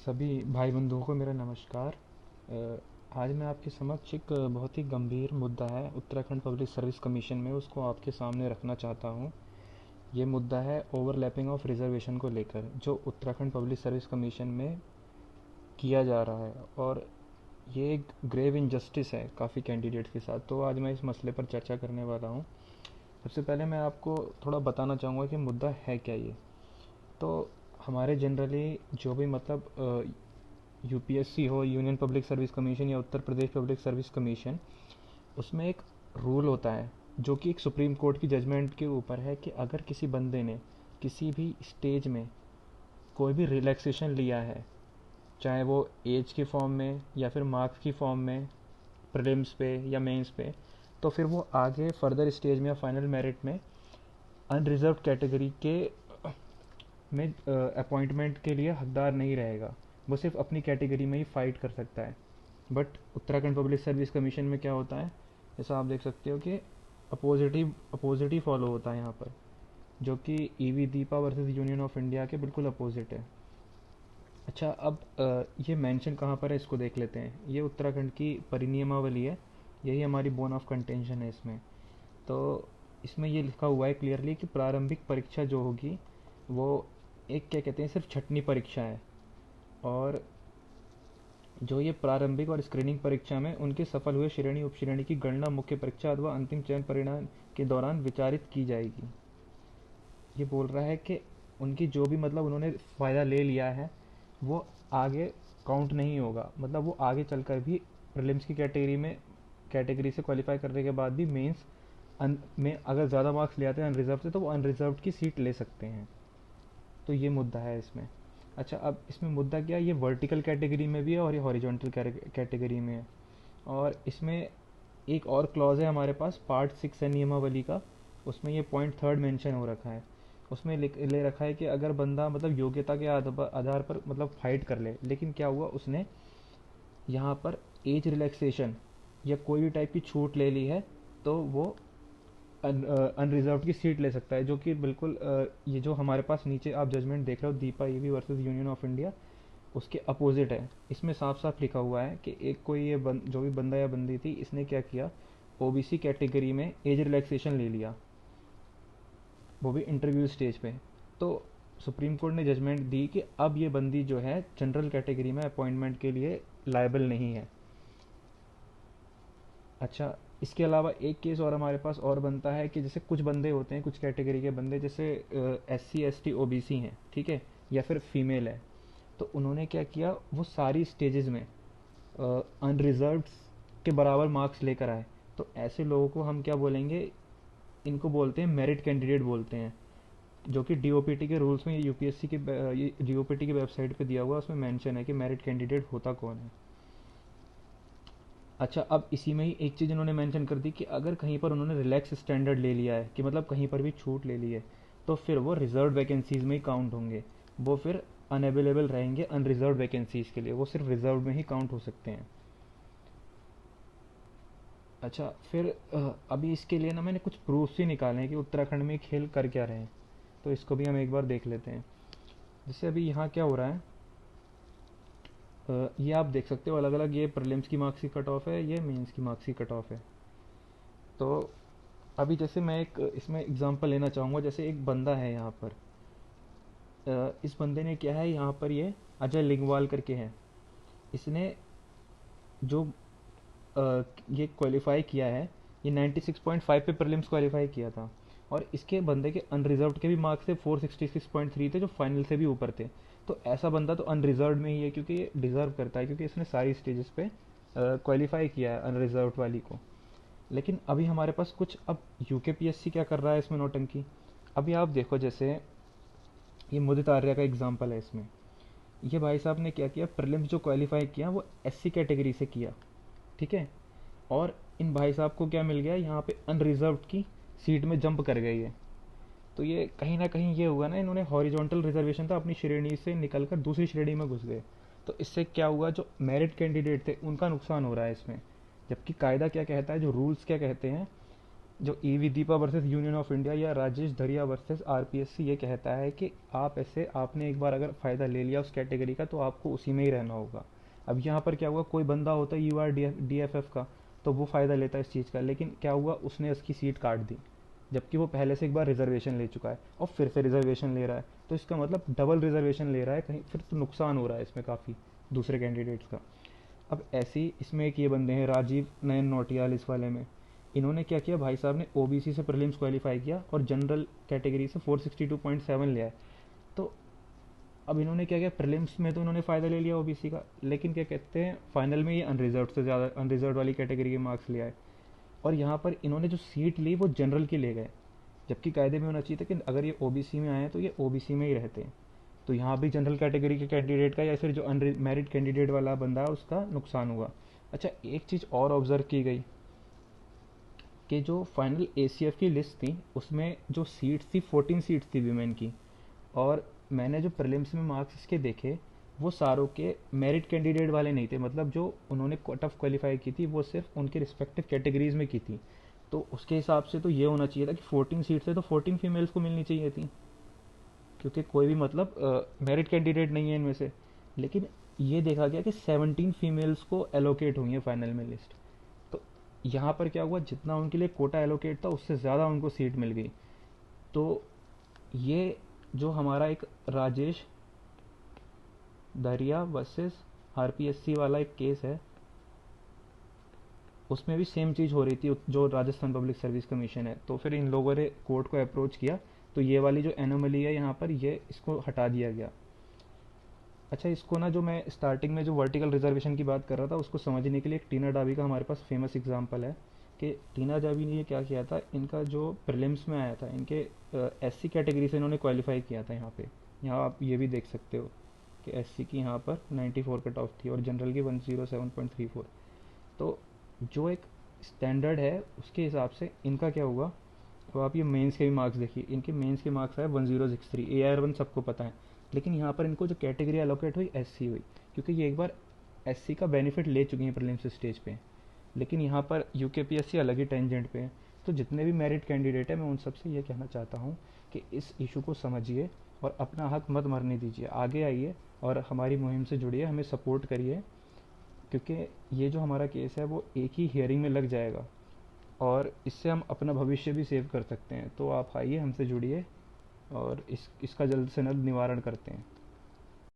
सभी भाई बंधुओं को मेरा नमस्कार। आज मैं आपके समक्ष एक बहुत ही गंभीर मुद्दा है उत्तराखंड पब्लिक सर्विस कमीशन में उसको आपके सामने रखना चाहता हूँ। ये मुद्दा है ओवरलैपिंग ऑफ रिजर्वेशन को लेकर जो उत्तराखंड पब्लिक सर्विस कमीशन में किया जा रहा है, और ये एक ग्रेव इनजस्टिस है काफ़ी कैंडिडेट्स के साथ। तो आज मैं इस मसले पर चर्चा करने वाला हूँ। सबसे पहले मैं आपको थोड़ा बताना चाहूँगा कि मुद्दा है क्या ये। तो हमारे जनरली जो भी मतलब यूपीएससी हो, यूनियन पब्लिक सर्विस कमीशन या Uttar Pradesh public service commission, उसमें एक रूल होता है जो कि एक सुप्रीम कोर्ट की जजमेंट के ऊपर है कि अगर किसी बंदे ने किसी भी स्टेज में कोई भी रिलैक्सेशन लिया है, चाहे वो एज के फॉर्म में या फिर मार्क्स की फॉर्म में, प्रीलिम्स पे या मेंस पे, तो फिर वो आगे फर्दर स्टेज में या फाइनल मेरिट में अनरिजर्व कैटेगरी के में अपॉइंटमेंट के लिए हकदार नहीं रहेगा। वो सिर्फ अपनी कैटेगरी में ही फाइट कर सकता है। But Uttarakhand public service commission में क्या होता है, जैसा आप देख सकते हो कि अपोजिट ही फॉलो होता है यहाँ पर, जो कि EV Deepa versus union of India के बिल्कुल अपोजिट है। अच्छा, अब ये मेंशन कहाँ पर है इसको देख लेते हैं। ये उत्तराखंड की परिनियमावली है, यही हमारी बोन ऑफ कंटेंशन है इसमें। तो इसमें ये लिखा हुआ है क्लियरली कि प्रारंभिक परीक्षा जो होगी वो एक क्या कहते हैं सिर्फ छटनी परीक्षा है, और जो ये प्रारंभिक और स्क्रीनिंग परीक्षा में उनके सफल हुए श्रेणी उपश्रेणी की गणना मुख्य परीक्षा अथवा अंतिम चयन परिणाम के दौरान विचारित की जाएगी। ये बोल रहा है कि उनकी जो भी मतलब उन्होंने फ़ायदा ले लिया है वो आगे काउंट नहीं होगा। मतलब वो आगे चलकर भी प्रीलिम्स की कैटेगरी से क्वालिफाई करने के बाद भी मेंस में अगर ज़्यादा मार्क्स ले आते हैं अनरिजर्व से, तो वो अनरिजर्व की सीट ले सकते हैं। तो ये मुद्दा है इसमें। अच्छा, अब इसमें मुद्दा क्या है, ये वर्टिकल कैटेगरी में भी है और ये हॉरिजॉन्टल कैटेगरी में है। और इसमें एक और क्लॉज है हमारे पास पार्ट 6 है नियमावली का, उसमें ये पॉइंट थर्ड मेंशन हो रखा है। उसमें ले रखा है कि अगर बंदा मतलब योग्यता के आधार पर मतलब फाइट कर ले, लेकिन क्या हुआ उसने यहाँ पर एज रिलैक्सेशन या कोई भी टाइप की छूट ले ली है, तो वो अनरिजर्व की सीट ले सकता है, जो कि बिल्कुल ये जो हमारे पास नीचे आप जजमेंट देख रहे हो Deepa EV versus union of India, उसके अपोजिट है। इसमें साफ साफ लिखा हुआ है कि एक कोई जो भी बंदा या बंदी थी, इसने क्या किया, ओबीसी कैटेगरी में एज रिलैक्सेशन ले लिया, वो भी इंटरव्यू स्टेज पे। तो सुप्रीम कोर्ट ने जजमेंट दी कि अब ये बंदी जो है जनरल कैटेगरी में अपॉइंटमेंट के लिए लायबल नहीं है। अच्छा, इसके अलावा एक केस और हमारे पास और बनता है कि जैसे कुछ बंदे होते हैं, कुछ कैटेगरी के बंदे, जैसे SC ST OBC हैं, ठीक है, या फिर फीमेल है, तो उन्होंने क्या किया, वो सारी स्टेजेस में अनरिजर्व्ड के बराबर मार्क्स लेकर आए। तो ऐसे लोगों को हम क्या बोलेंगे, इनको बोलते हैं मेरिट कैंडिडेट बोलते हैं, जो कि डीओपीटी के रूल्स में, यूपीएससी के डीओपीटी की वेबसाइट पे दिया हुआ है, उसमें मेंशन है कि मेरिट कैंडिडेट होता कौन है। अच्छा, अब इसी में ही एक चीज़ इन्होंने मेंशन कर दी कि अगर कहीं पर उन्होंने रिलैक्स स्टैंडर्ड ले लिया है, कि मतलब कहीं पर भी छूट ले ली है, तो फिर वो रिजर्व वैकेंसीज में ही काउंट होंगे। वो फिर अनअवेलेबल रहेंगे अनरिजर्व वैकेंसीज के लिए, वो सिर्फ रिजर्व में ही काउंट हो सकते हैं। अच्छा, फिर अभी इसके लिए ना मैंने कुछ प्रूफ्स ही निकाले हैं कि उत्तराखंड में खेल कर क्या रहे हैं, तो इसको भी हम एक बार देख लेते हैं। जैसे अभी यहाँ क्या हो रहा है, ये आप देख सकते हो अलग अलग, ये प्रीलिम्स की मार्क्स की कट ऑफ है, ये मेंस की मार्क्स की कट ऑफ है। तो अभी जैसे मैं एक इसमें एग्जांपल लेना चाहूँगा, जैसे एक बंदा है यहाँ पर, इस बंदे ने क्या है यहाँ पर, ये अजय लिंगवाल करके है, इसने जो ये क्वालिफाई किया है, ये 96.5 पे प्रीलिम्स क्वालिफाई किया था, और इसके बंदे के अनरिजर्व्ड के भी मार्क्स थे 466.3 थे, जो फाइनल से भी ऊपर थे। तो ऐसा बंदा तो अनरिजर्व्ड में ही है, क्योंकि ये डिजर्व करता है, क्योंकि इसने सारी स्टेजेस पे क्वालिफाई किया है अनरिजर्व्ड वाली को। लेकिन अभी हमारे पास कुछ, अब यूकेपीएससी क्या कर रहा है इसमें नौटंकी। अभी आप देखो, जैसे ये मुदित आर्या का एग्जाम्पल है इसमें। ये भाई साहब ने क्या किया, प्रीलिम्स जो क्वालिफाई किया वो SC कैटेगरी से किया, ठीक है, और इन भाई साहब को क्या मिल गया, यहाँ पे अनरिजर्व्ड की सीट में जंप कर गई है। तो ये कहीं ना कहीं ये हुआ ना, इन्होंने हॉरिजॉन्टल रिजर्वेशन था, अपनी श्रेणी से निकलकर दूसरी श्रेणी में घुस गए। तो इससे क्या हुआ, जो मेरिट कैंडिडेट थे उनका नुकसान हो रहा है इसमें। जबकि कायदा क्या कहता है, जो रूल्स क्या कहते हैं, जो ई विदीपा वर्सेस यूनियन ऑफ इंडिया या राजेश धरिया वर्सेस आरपीएससी ये कहता है कि आप ऐसे आपने एक बार अगर फ़ायदा ले लिया उस कैटेगरी का तो आपको उसी में ही रहना होगा। अब यहाँ पर क्या हुआ, कोई बंदा होता है you R D F F का, तो वो फ़ायदा लेता है इस चीज़ का, लेकिन क्या हुआ, उसने उसकी सीट काट दी, जबकि वो पहले से एक बार रिजर्वेशन ले चुका है और फिर से रिजर्वेशन ले रहा है, तो इसका मतलब डबल रिजर्वेशन ले रहा है, कहीं फिर तो नुकसान हो रहा है इसमें काफ़ी दूसरे कैंडिडेट्स का। अब ऐसे ही इसमें एक ये बंदे हैं राजीव नयन नौटियाल, इस वाले में इन्होंने क्या किया, भाई साहब ने ओबीसी से प्रीलिम्स क्वालिफाई किया और जनरल कैटेगरी से 462.7 लिया है। तो अब इन्होंने क्या किया, प्रीलिम्स में तो इन्होंने फ़ायदा ले लिया ओबीसी का, लेकिन क्या कहते हैं फाइनल में ये अनरिजर्व से ज़्यादा अनरिजर्व वाली कैटेगरी के मार्क्स लिया है। और यहाँ पर इन्होंने जो सीट ली वो जनरल की ले गए, जबकि कायदे में होना चाहिए था कि अगर ये ओबीसी में आए हैं तो ये ओबीसी में ही रहते हैं। तो यहाँ भी जनरल कैटेगरी के कैंडिडेट का या फिर जो अनमेरिट कैंडिडेट वाला बंदा है उसका नुकसान हुआ। अच्छा, एक चीज़ और ऑब्जर्व की गई कि जो फाइनल एसीएफ की लिस्ट थी उसमें जो सीट्स थी 14 सीट्स थी वीमेन की, और मैंने जो प्रीलिम्स में मार्क्स इसके देखे वो सारों के मेरिट कैंडिडेट वाले नहीं थे, मतलब जो उन्होंने कट ऑफ क्वालिफाई की थी वो सिर्फ उनके रिस्पेक्टिव कैटेगरीज में की थी। तो उसके हिसाब से तो ये होना चाहिए था कि 14 सीट्स है तो 14 फीमेल्स को मिलनी चाहिए थी, क्योंकि कोई भी मतलब मेरिट कैंडिडेट नहीं है इनमें से। लेकिन ये देखा गया कि 17 फीमेल्स को एलोकेट हुई है फाइनल में लिस्ट। तो यहाँ पर क्या हुआ, जितना उनके लिए कोटा एलोकेट था उससे ज़्यादा उनको सीट मिल गई। तो ये जो हमारा एक राजेश दरिया वर्सेस आरपीएससी वाला एक केस है, उसमें भी सेम चीज़ हो रही थी जो राजस्थान पब्लिक सर्विस कमीशन है। तो फिर इन लोगों ने कोर्ट को अप्रोच किया, तो ये वाली जो एनोमली है यहाँ पर ये इसको हटा दिया गया। अच्छा, इसको ना जो मैं स्टार्टिंग में जो वर्टिकल रिजर्वेशन की बात कर रहा था उसको समझने के लिए एक टीना डाबी का हमारे पास फेमस एग्जांपल है कि टीना डाबी ने ये क्या किया था, इनका जो प्रीलिम्स में आया था इनके एससी कैटेगरी से इन्होंने क्वालिफाई किया था। यहाँ पे यहाँ आप ये भी देख सकते हो कि एससी की यहाँ पर 94 कट ऑफ थी और जनरल की 107.34। तो जो एक स्टैंडर्ड है उसके हिसाब से इनका क्या हुआ। तो आप ये मेंस के भी मार्क्स देखिए, इनके मेंस के मार्क्स आए 1063, AR1 सबको पता है। लेकिन यहाँ पर इनको जो कैटेगरी एलोकेट हुई एससी हुई, क्योंकि ये एक बार एससी का बेनिफिट ले चुकी हैं प्रीलिम्स स्टेज पे। लेकिन यहाँ पर यूकेपीएससी अलग ही टेंजेंट पे है। तो जितने भी मेरिट कैंडिडेट हैं मैं उन सबसे ये कहना चाहता हूँ कि इस इशू को समझिए और अपना हक मत मरने दीजिए, आगे आइए और हमारी मुहिम से जुड़िए, हमें सपोर्ट करिए, क्योंकि ये जो हमारा केस है वो एक ही हियरिंग में लग जाएगा और इससे हम अपना भविष्य भी सेव कर सकते हैं। तो आप आइए, हमसे जुड़िए और इसका जल्द से जल्द निवारण करते हैं।